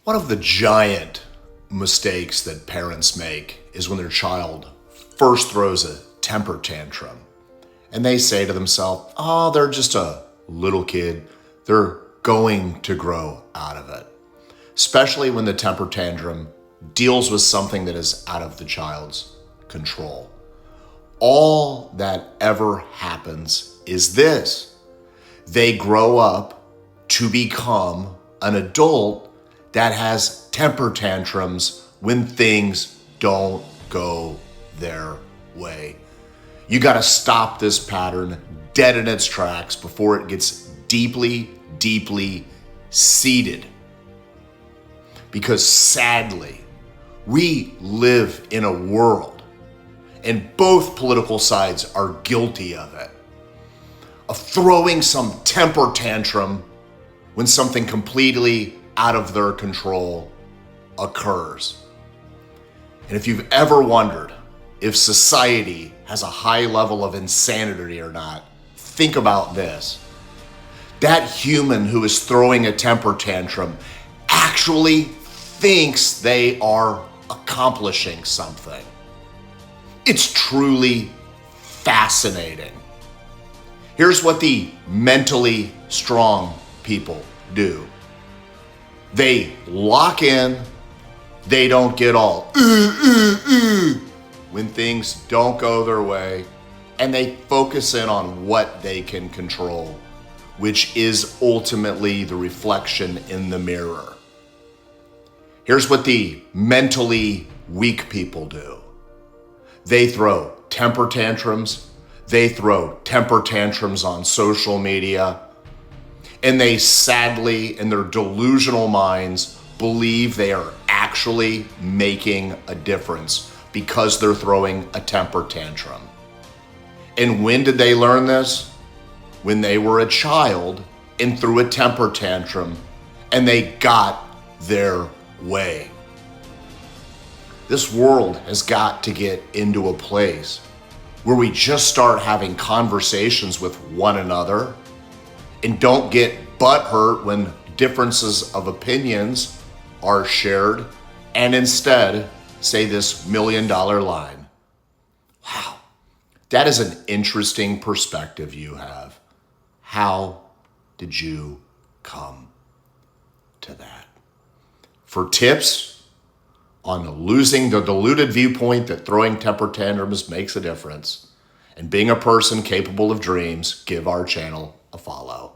One of the giant mistakes that parents make is when their child first throws a temper tantrum and they say to themselves, oh, they're just a little kid. They're going to grow out of it. Especially when the temper tantrum deals with something that is out of the child's control. All that ever happens is this. They grow up to become an adult that has temper tantrums when things don't go their way. You got to stop this pattern dead in its tracks before it gets deeply, deeply seated. Because sadly, we live in a world, and both political sides are guilty of it, of throwing some temper tantrum when something completely out of their control occurs. And if you've ever wondered if society has a high level of insanity or not, think about this. That human who is throwing a temper tantrum actually thinks they are accomplishing something. It's truly fascinating. Here's what the mentally strong people do. They lock in, they don't get all when things don't go their way, and they focus in on what they can control, which is ultimately the reflection in the mirror. Here's what the mentally weak people do. They throw temper tantrums. They throw temper tantrums on social media. And they sadly, in their delusional minds, believe they are actually making a difference because they're throwing a temper tantrum. And when did they learn this? When they were a child and threw a temper tantrum and they got their way. This world has got to get into a place where we just start having conversations with one another and don't get butthurt when differences of opinions are shared, and instead say this $1 million line. Wow, that is an interesting perspective you have. How did you come to that? For tips on losing the diluted viewpoint that throwing temper tantrums makes a difference and being a person capable of dreams, give our channel a follow.